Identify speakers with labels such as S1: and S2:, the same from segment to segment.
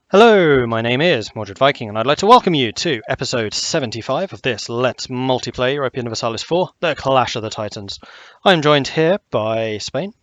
S1: Hello, my name is Mordred Viking, and I'd like to welcome you to episode 75 of this Let's Multiplay Europa Universalis 4, The Clash of the Titans. I'm joined here by Spain.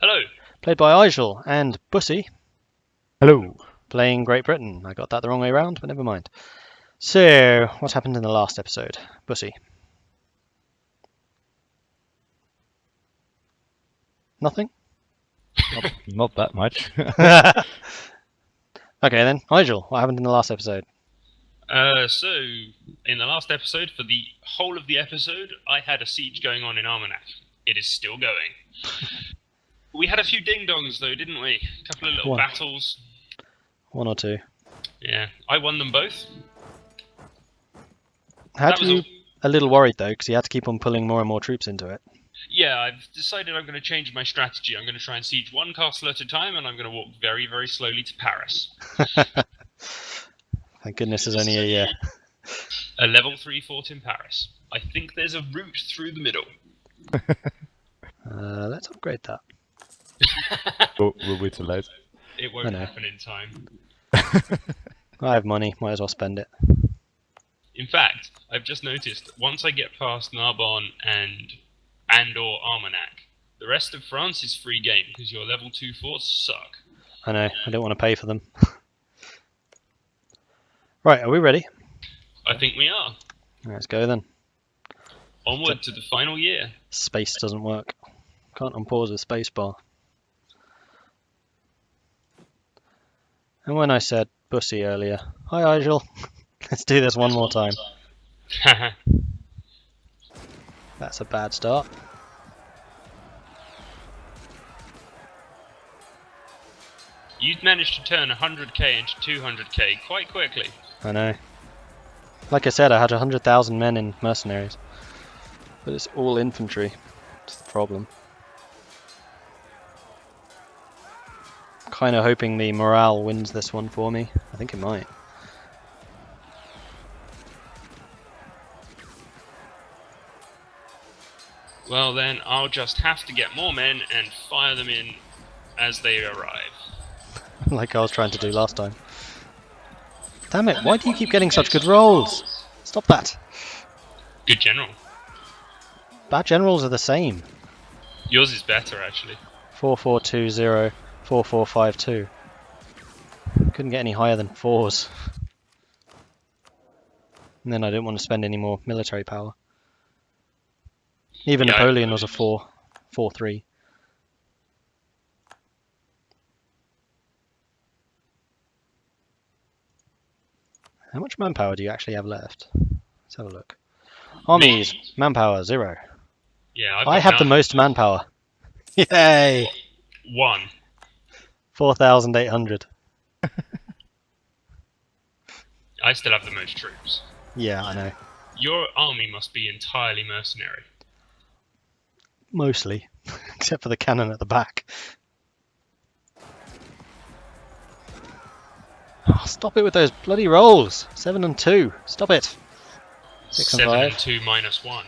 S2: Hello.
S1: Played by Izual, and Bussie.
S3: Hello.
S1: Playing Great Britain. I got that the wrong way around, but never mind. So, what happened in the last episode? Bussie. Nothing?
S3: Not that much.
S1: Okay then, Izual, what happened in the last episode?
S2: So, in the last episode, for the whole of the episode, I had a siege going on in Armagnac. It is still going. We had a few ding-dongs, though, didn't we? A couple of little battles.
S1: One or two.
S2: Yeah, I won them both.
S1: Had you a little worried, though, because you had to keep on pulling more and more troops into it?
S2: Yeah, I've decided I'm going to change my strategy. I'm going to try and siege one castle at a time, and I'm going to walk very, very slowly to Paris.
S1: Thank goodness it's only a year.
S2: A level 3 fort in Paris. I think there's a route through the middle.
S1: Let's upgrade that.
S3: Will we too late?
S2: It won't happen in time.
S1: I have money, might as well spend it.
S2: In fact, I've just noticed, once I get past Narbonne and/or Armagnac, the rest of France is free game, because your level 2 forts suck.
S1: I know, I don't want to pay for them. Right, are we ready?
S2: I think we are.
S1: Let's go then.
S2: Onward to the final year.
S1: Space doesn't work. Can't unpause with spacebar. And when I said Bussie earlier, hi Izual, let's do this one more time. That's a bad start.
S2: You'd managed to turn 100k into 200k quite quickly.
S1: I know. Like I said, I had 100,000 men in mercenaries. But it's all infantry. That's the problem. Kind of hoping the morale wins this one for me. I think it might.
S2: Well then, I'll just have to get more men and fire them in as they arrive.
S1: Like I was trying to do last time. Damn it, why do you keep getting such good rolls? Stop that.
S2: Good general.
S1: Bad generals are the same.
S2: Yours is better, actually.
S1: 4420, 4452. Couldn't get any higher than 4s. And then I didn't want to spend any more military power. Even Napoleon was a 4-3. How much manpower do you actually have left? Let's have a look. Armies, manpower 0.
S2: Yeah,
S1: I have the most manpower. Yay!
S2: 1.
S1: 4,800.
S2: I still have the most troops.
S1: Yeah, I know.
S2: Your army must be entirely mercenary.
S1: Mostly. Except for the cannon at the back. Oh, stop it with those bloody rolls! 7 and 2. Stop it! 6 and 5.
S2: 7 and 2 minus 1.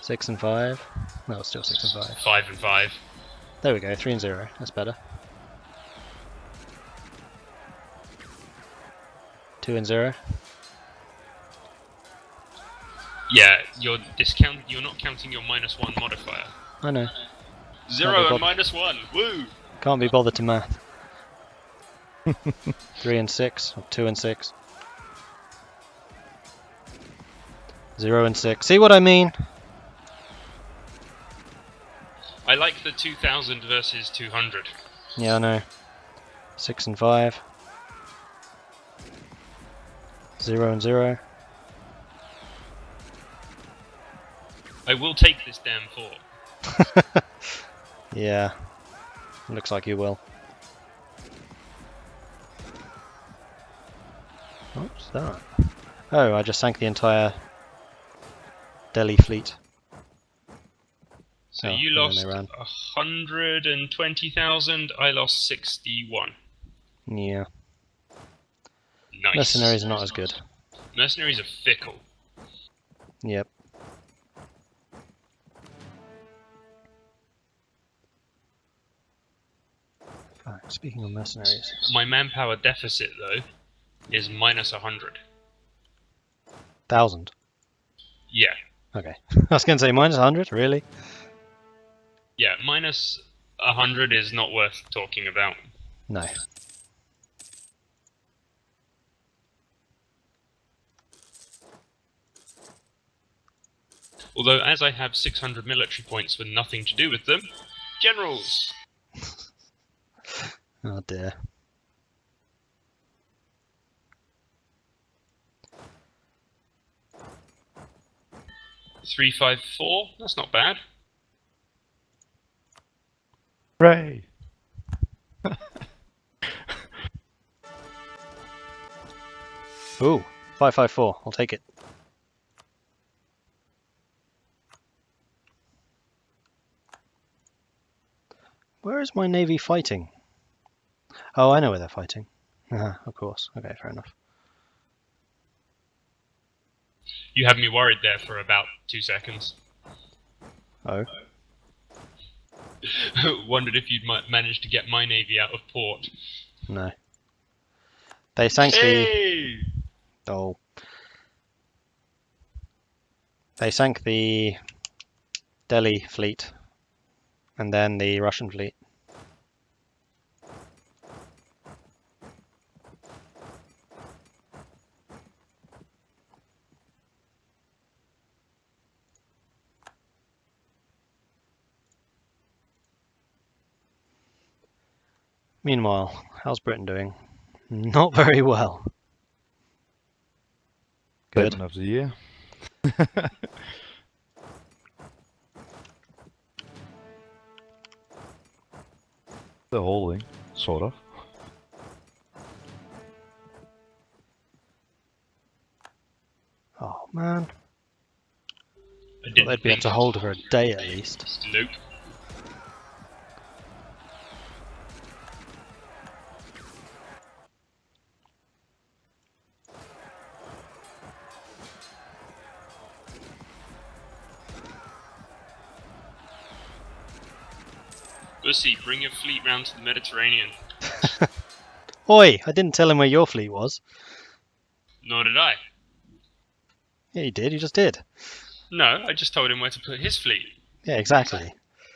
S1: 6 and 5. No, it's still 6 and 5.
S2: 5 and 5.
S1: There we go, 3 and 0. That's better. 2 and 0.
S2: Yeah, you're not counting your minus 1 modifier.
S1: I know.
S2: 0 and minus 1. Woo!
S1: Can't be bothered to math. 3 and 6, or 2 and 6. 0 and 6. See what I mean?
S2: I like the 2000 versus 200.
S1: Yeah, I know. 6 and 5. 0 and 0.
S2: I will take this damn fort.
S1: Yeah. Looks like you will. What's that? Oh, I just sank the entire Delhi fleet.
S2: So you lost 120,000, I lost 61.
S1: Yeah.
S2: Nice.
S1: Mercenaries are not as good.
S2: Mercenaries are fickle.
S1: Yep. Fact, speaking of mercenaries.
S2: My manpower deficit, though, is minus 100.
S1: 1,000.
S2: Yeah.
S1: Okay. I was going to say minus 100, really?
S2: Yeah, minus 100 is not worth talking about.
S1: No.
S2: Although, as I have 600 military points with nothing to do with them, generals!
S1: Oh dear.
S2: $354, that's not bad.
S3: Hooray!
S1: Ooh, 554. I'll take it. Where is my navy fighting? Oh, I know where they're fighting. Of course. Okay, fair enough.
S2: You had me worried there for about 2 seconds.
S1: Oh.
S2: Wondered if you'd managed to get my navy out of port.
S1: No. They sank
S2: Hey!
S1: the... Oh. They sank the Delhi fleet. And then the Russian fleet. Meanwhile, how's Britain doing? Not very well. Good.
S3: Statement of the year. They're holding, sort of.
S1: Oh man.
S2: I didn't
S1: They'd be able to hold for a day at least.
S2: Nope. Bussie, bring your fleet round to the Mediterranean.
S1: Oi! I didn't tell him where your fleet was.
S2: Nor did I.
S1: Yeah, you did. You just did.
S2: No, I just told him where to put his fleet.
S1: Yeah, exactly.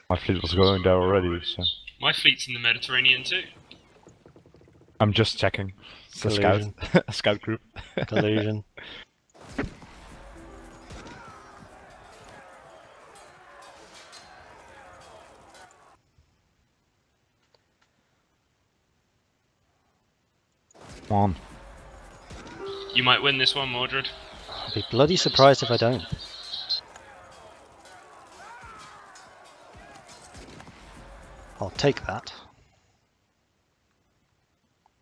S3: My fleet was going there already, so
S2: My fleet's in the Mediterranean too.
S3: I'm just checking. It's a scout,
S1: Collusion.
S3: a scout group.
S1: Collusion.
S3: Come on.
S2: You might win this one, Mordred.
S1: I'll be bloody surprised if I don't. I'll take that.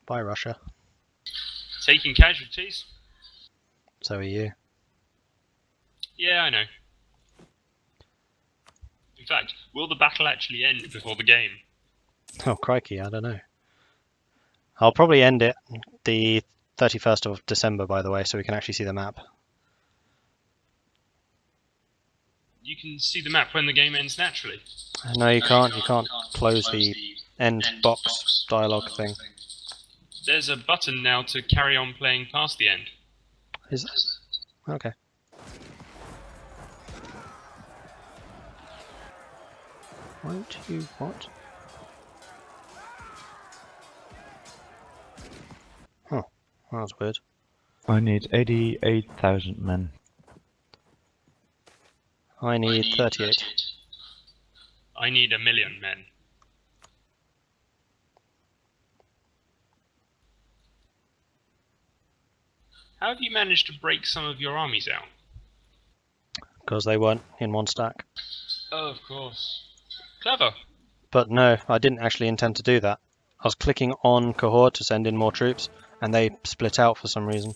S1: Bye, Russia.
S2: Taking casualties?
S1: So are you.
S2: Yeah, I know. In fact, will the battle actually end before the game?
S1: Oh, crikey, I don't know. I'll probably end it the 31st of December, by the way, so we can actually see the map.
S2: You can see the map when the game ends naturally.
S1: No, you can't. You can't close the end box dialogue thing.
S2: There's a button now to carry on playing past the end.
S1: Is it? Okay. Won't you what? Oh, that was weird.
S3: I need 88,000 men.
S1: I need 38.
S2: I need 1 million men. How have you managed to break some of your armies out?
S1: Because they weren't in one stack.
S2: Oh, of course. Clever.
S1: But no, I didn't actually intend to do that. I was clicking on cohort to send in more troops, and they split out for some reason.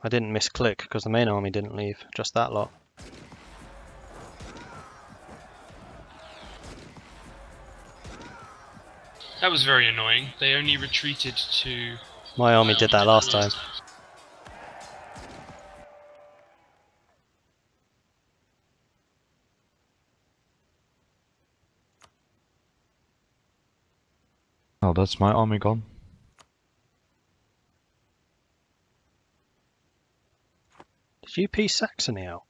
S1: I didn't misclick because the main army didn't leave, just that lot.
S2: That was very annoying. They only retreated to...
S1: My army did that last time.
S3: Oh, that's my army gone.
S1: Did you piece Saxony out?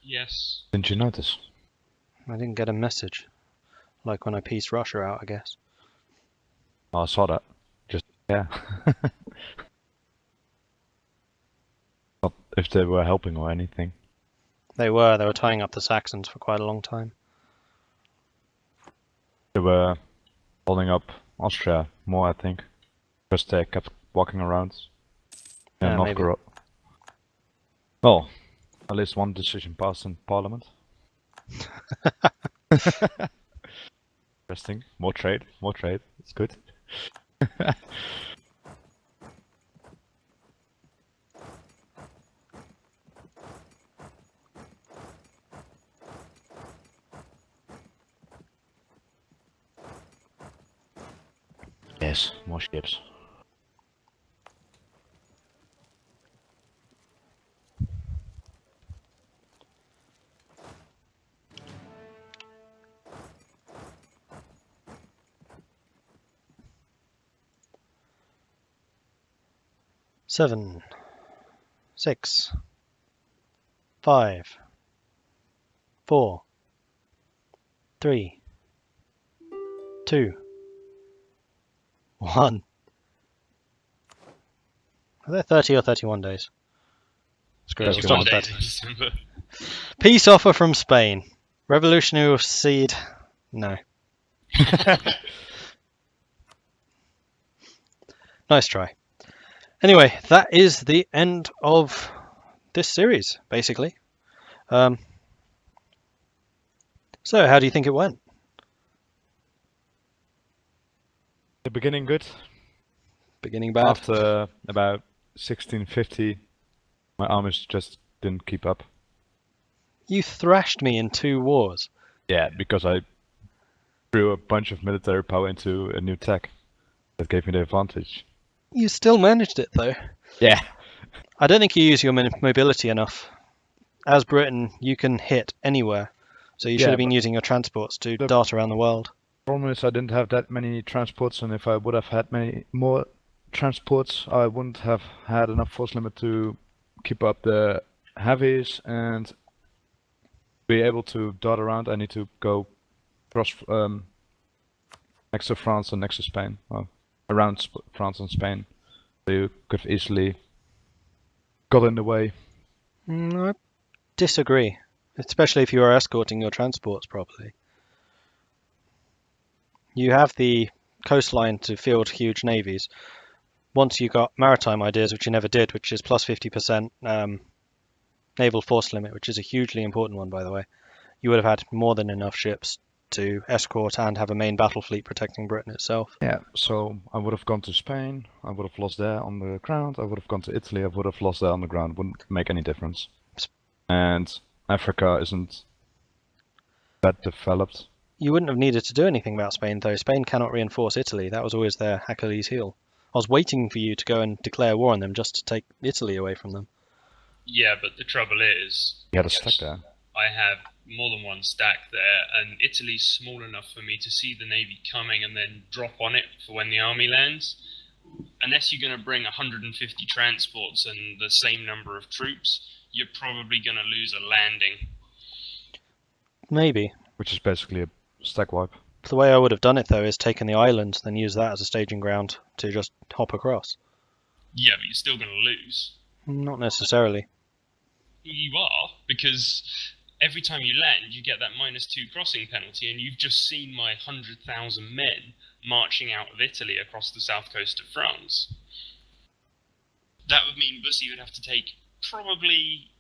S2: Yes.
S3: Didn't you notice?
S1: I didn't get a message. Like when I pieced Russia out, I guess.
S3: Oh, I saw that. Just, yeah. Not if they were helping or anything.
S1: They were tying up the Saxons for quite a long time.
S3: They were holding up Austria more, I think. Because they kept walking around.
S1: Yeah, maybe.
S3: Novgorod. Well, at least one decision passed in Parliament. Interesting. More trade. It's good. Yes, more ships.
S1: Seven, 6, 5, 4, 3, 2, 1. Are there 30 or 31 days? Screw it, we'll stop
S3: 31
S1: at
S2: days
S1: 30.
S2: in December.
S1: Peace offer from Spain. Revolutionary will cede. No. Nice try. Anyway, that is the end of this series, basically. So, how do you think it went?
S3: The beginning good.
S1: Beginning bad?
S3: After about 1650, my armies just didn't keep up.
S1: You thrashed me in 2 wars.
S3: Yeah, because I threw a bunch of military power into a new tech. That gave me the advantage.
S1: You still managed it, though.
S3: Yeah.
S1: I don't think you use your mobility enough. As Britain, you can hit anywhere. So you should have been using your transports to dart around the world.
S3: Problem is I didn't have that many transports, and if I would have had many more transports, I wouldn't have had enough force limit to keep up the heavies and be able to dart around. I need to go across next to France and next to Spain, well, around France and Spain. So you could easily got in the way.
S1: I disagree, especially if you are escorting your transports properly. You have the coastline to field huge navies. Once you got maritime ideas, which you never did, which is plus 50% naval force limit, which is a hugely important one, by the way, you would have had more than enough ships to escort and have a main battle fleet protecting Britain itself.
S3: Yeah, so I would have gone to Spain, I would have lost there on the ground, I would have gone to Italy, I would have lost there on the ground, wouldn't make any difference. And Africa isn't that developed.
S1: You wouldn't have needed to do anything about Spain, though. Spain cannot reinforce Italy. That was always their Achilles heel. I was waiting for you to go and declare war on them just to take Italy away from them.
S2: Yeah, but the trouble is,
S3: You had a stack there.
S2: I have more than one stack there, and Italy's small enough for me to see the navy coming and then drop on it for when the army lands. Unless you're going to bring 150 transports and the same number of troops, you're probably going to lose a landing.
S1: Maybe.
S3: Which is basically a stack wipe.
S1: The way I would have done it, though, is taken the islands, then use that as a staging ground to just hop across.
S2: Yeah, but you're still going to lose.
S1: Not necessarily.
S2: You are, because every time you land, you get that -2 crossing penalty, and you've just seen my 100,000 men marching out of Italy across the south coast of France. That would mean Bussie would have to take probably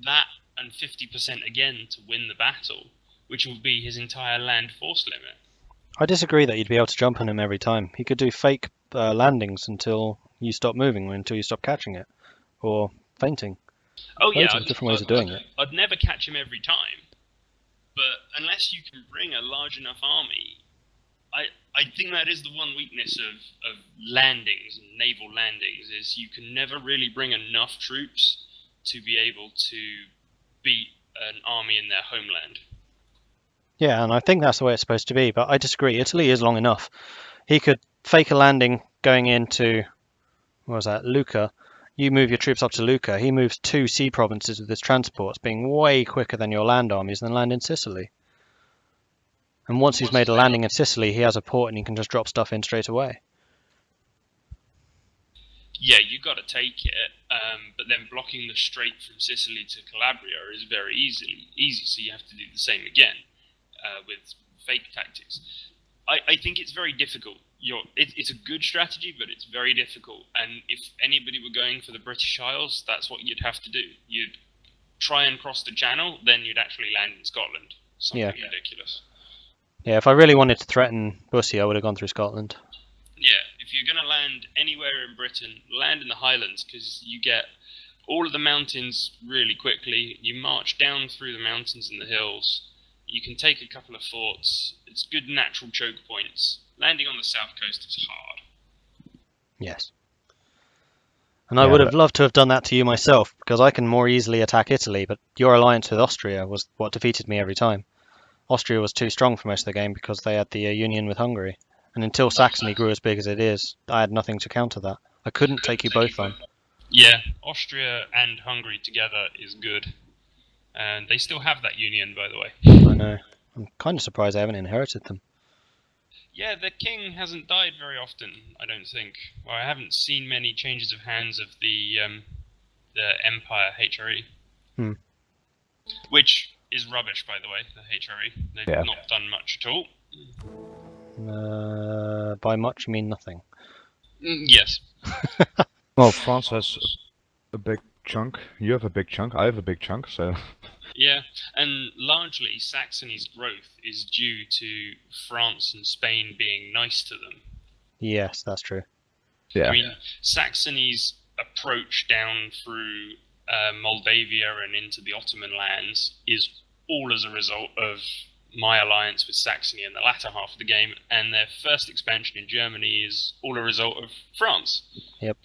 S2: that and 50% again to win the battle, which would be his entire land force limit.
S1: I disagree that you'd be able to jump on him every time. He could do fake landings until you stop moving, or until you stop catching it, or fainting.
S2: Oh yeah,
S1: Loads of different ways of doing it.
S2: I'd never catch him every time, but unless you can bring a large enough army, I think that is the one weakness of landings and naval landings, is you can never really bring enough troops to be able to beat an army in their homeland.
S1: Yeah, and I think that's the way it's supposed to be, but I disagree. Italy is long enough. He could fake a landing going into, what was that, Lucca. You move your troops up to Lucca. He moves 2 sea provinces with his transports, being way quicker than your land armies, and then land in Sicily. And once he's made a landing in Sicily, he has a port and he can just drop stuff in straight away.
S2: Yeah, you got to take it, but then blocking the strait from Sicily to Calabria is very easy. So you have to do the same again with fake tactics. I think it's very difficult. It's a good strategy, but it's very difficult. And if anybody were going for the British Isles, that's what you'd have to do. You'd try and cross the Channel, then you'd actually land in Scotland. Something ridiculous.
S1: Yeah, if I really wanted to threaten Bussie, I would have gone through Scotland.
S2: Yeah, if you're going to land anywhere in Britain, land in the Highlands, because you get all of the mountains really quickly. You march down through the mountains and the hills. You can take a couple of forts. It's good natural choke points. Landing on the south coast is hard.
S1: Yes. And I would have loved to have done that to you myself, because I can more easily attack Italy, but your alliance with Austria was what defeated me every time. Austria was too strong for most of the game because they had the union with Hungary. And until Saxony grew as big as it is, I had nothing to counter that. I couldn't take you both on.
S2: Yeah, Austria and Hungary together is good. And they still have that union, by the way.
S1: I know. I'm kind of surprised I haven't inherited them.
S2: Yeah, the king hasn't died very often, I don't think. Well, I haven't seen many changes of hands of the Empire HRE. Which is rubbish, by the way, the HRE. They've not done much at all.
S1: By much, you mean nothing?
S2: Yes.
S3: Well, France has a big chunk. You have a big chunk. I have a big chunk, so...
S2: Yeah, and largely Saxony's growth is due to France and Spain being nice to them.
S1: Yes, that's true.
S3: Yeah.
S2: I mean, Saxony's approach down through Moldavia and into the Ottoman lands is all as a result of my alliance with Saxony in the latter half of the game, and their first expansion in Germany is all a result of France.
S1: Yep.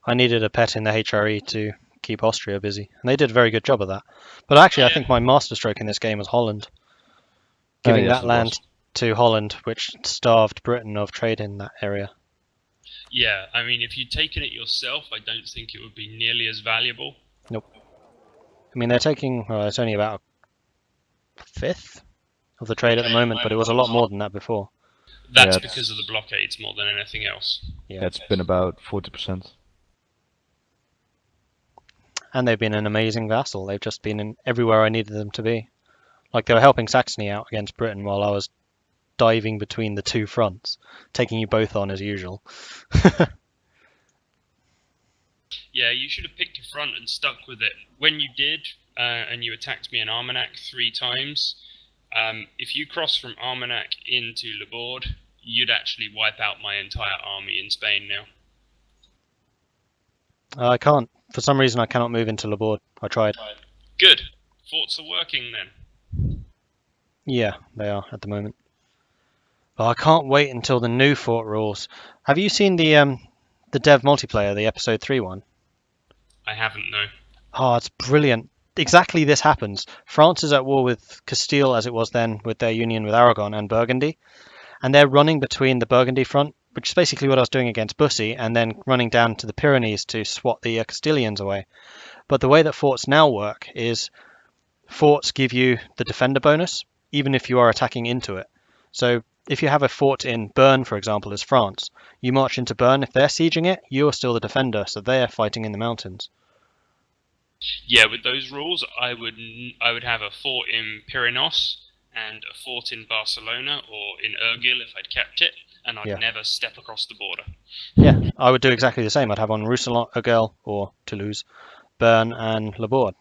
S1: I needed a pet in the HRE to keep Austria busy, and they did a very good job of that. But actually, I think my masterstroke in this game was Holland. Giving that land to Holland, which starved Britain of trade in that area.
S2: Yeah, I mean, if you'd taken it yourself, I don't think it would be nearly as valuable.
S1: Nope. I mean, they're taking, well, it's only about a fifth of the trade at the moment, but it was a lot more than that before.
S2: That's because of the blockades more than anything else.
S3: Yeah, it's been about 40%.
S1: And they've been an amazing vassal. They've just been in everywhere I needed them to be. Like, they were helping Saxony out against Britain while I was diving between the two fronts, taking you both on as usual.
S2: Yeah, you should have picked your front and stuck with it. When you did, and you attacked me in Armagnac 3 times, if you cross from Armagnac into Laborde, you'd actually wipe out my entire army in Spain now.
S1: I can't. For some reason, I cannot move into Laborde. I tried.
S2: Good. Forts are working then.
S1: Yeah, they are at the moment. But I can't wait until the new fort rules. Have you seen the dev multiplayer, the episode 3 one?
S2: I haven't, no.
S1: Oh, it's brilliant. Exactly this happens. France is at war with Castile, as it was then, with their union with Aragon and Burgundy. And they're running between the Burgundy front, which is basically what I was doing against Bussie, and then running down to the Pyrenees to swat the Castilians away. But the way that forts now work is forts give you the defender bonus, even if you are attacking into it. So if you have a fort in Bern, for example, as France, you march into Bern. If they're sieging it, you're still the defender, so they're fighting in the mountains.
S2: Yeah, with those rules, I would have a fort in Pyrenees and a fort in Barcelona or in Urgel if I'd kept it, and I'd never step across the border.
S1: Yeah, I would do exactly the same. I'd have on Roussillon, Urgel, or Toulouse, Bern, and Laborde.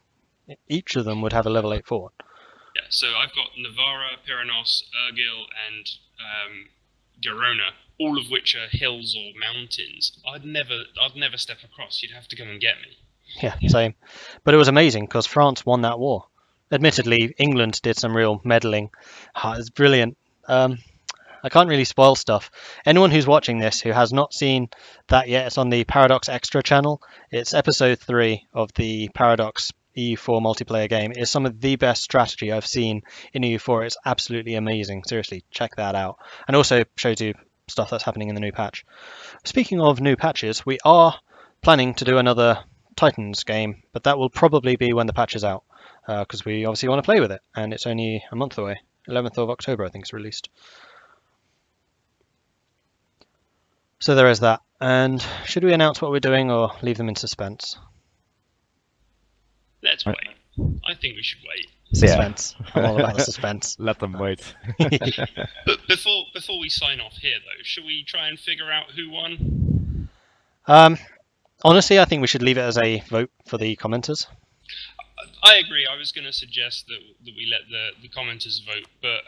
S1: Each of them would have a level 8 fort.
S2: Yeah, so I've got Navarra, Pyrenees, Urgel, and Girona, all of which are hills or mountains. I'd never step across. You'd have to come and get me.
S1: Yeah, same. But it was amazing because France won that war. Admittedly, England did some real meddling. It's brilliant. I can't really spoil stuff. Anyone who's watching this who has not seen that yet, it's on the Paradox Extra channel. It's episode 3 of the Paradox EU4 multiplayer game. It's some of the best strategy I've seen in EU4. It's absolutely amazing. Seriously, check that out. And also shows you stuff that's happening in the new patch. Speaking of new patches, we are planning to do another Titans game, but that will probably be when the patch is out, because we obviously want to play with it, and it's only a month away. 11th of October, I think it's released. So there is that. And should we announce what we're doing or leave them in suspense?
S2: Let's wait. I think we should wait.
S1: Suspense. I'm all about the suspense.
S3: Let them wait.
S2: But before we sign off here, though, should we try and figure out who won?
S1: Honestly, I think we should leave it as a vote for the commenters.
S2: I agree. I was going to suggest that we let the commenters vote, but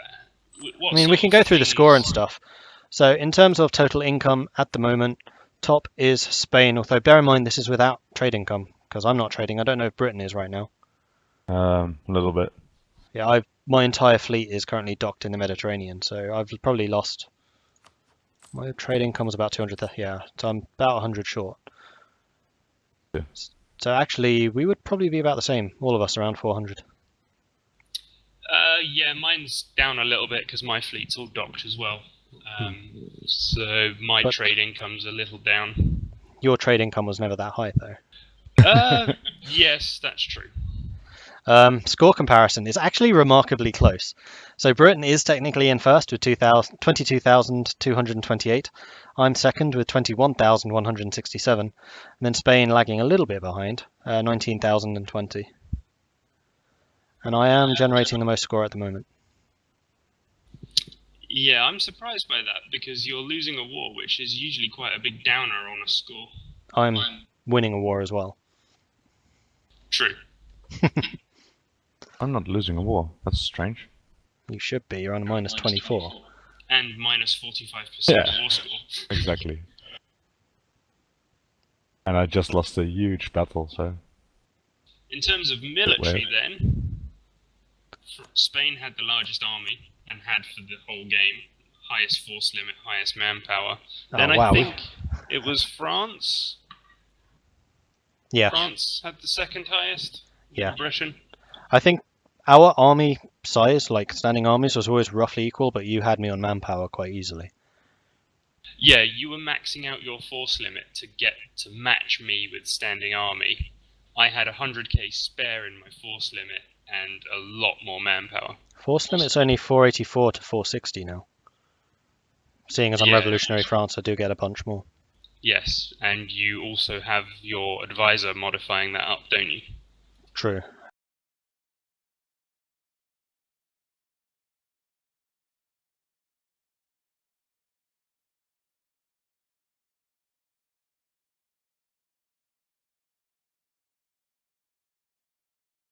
S2: what
S1: I mean, we
S2: sort
S1: can
S2: of
S1: go through the
S2: things-
S1: score and stuff. So in terms of total income at the moment, top is Spain, although bear in mind this is without trade income, because I'm not trading. I don't know if Britain is right now.
S3: A little bit.
S1: Yeah, my entire fleet is currently docked in the Mediterranean, so I've probably lost. My trade income was about 200. Yeah, so I'm about 100 short.
S3: Yeah.
S1: So actually, we would probably be about the same. All of us around 400.
S2: Yeah, mine's down a little bit because my fleet's all docked as well. So my
S1: But-
S2: trade income's a little down.
S1: Your trade income was never that high, though.
S2: Yes, that's true.
S1: Score comparison is actually remarkably close. So Britain is technically in first with 22,228. I'm second with 21,167. And then Spain lagging a little bit behind, 19,020. And I am generating the most score at the moment.
S2: Yeah, I'm surprised by that because you're losing a war, which is usually quite a big downer on a score.
S1: I'm winning a war as well.
S2: True.
S3: I'm not losing a war. That's strange.
S1: You should be. You're on a minus 24.
S2: And minus 45%
S3: Yeah.
S2: war score.
S3: Exactly. And I just lost a huge battle, so...
S2: In terms of military, then, Spain had the largest army and had for the whole game highest force limit, highest manpower. Then
S1: wow.
S2: I think it was France.
S1: Yeah.
S2: France had the second highest.
S1: Yeah.
S2: Britain.
S1: I think our army size, like standing armies, was always roughly equal, but you had me on manpower quite easily.
S2: Yeah, you were maxing out your force limit to get to match me with standing army. I had 100k spare in my force limit and a lot more manpower.
S1: Force limit's only 484 to 460 now. Seeing as I'm
S2: Yeah.
S1: Revolutionary France, I do get a bunch more.
S2: Yes, and you also have your advisor modifying that up, don't you?
S1: True.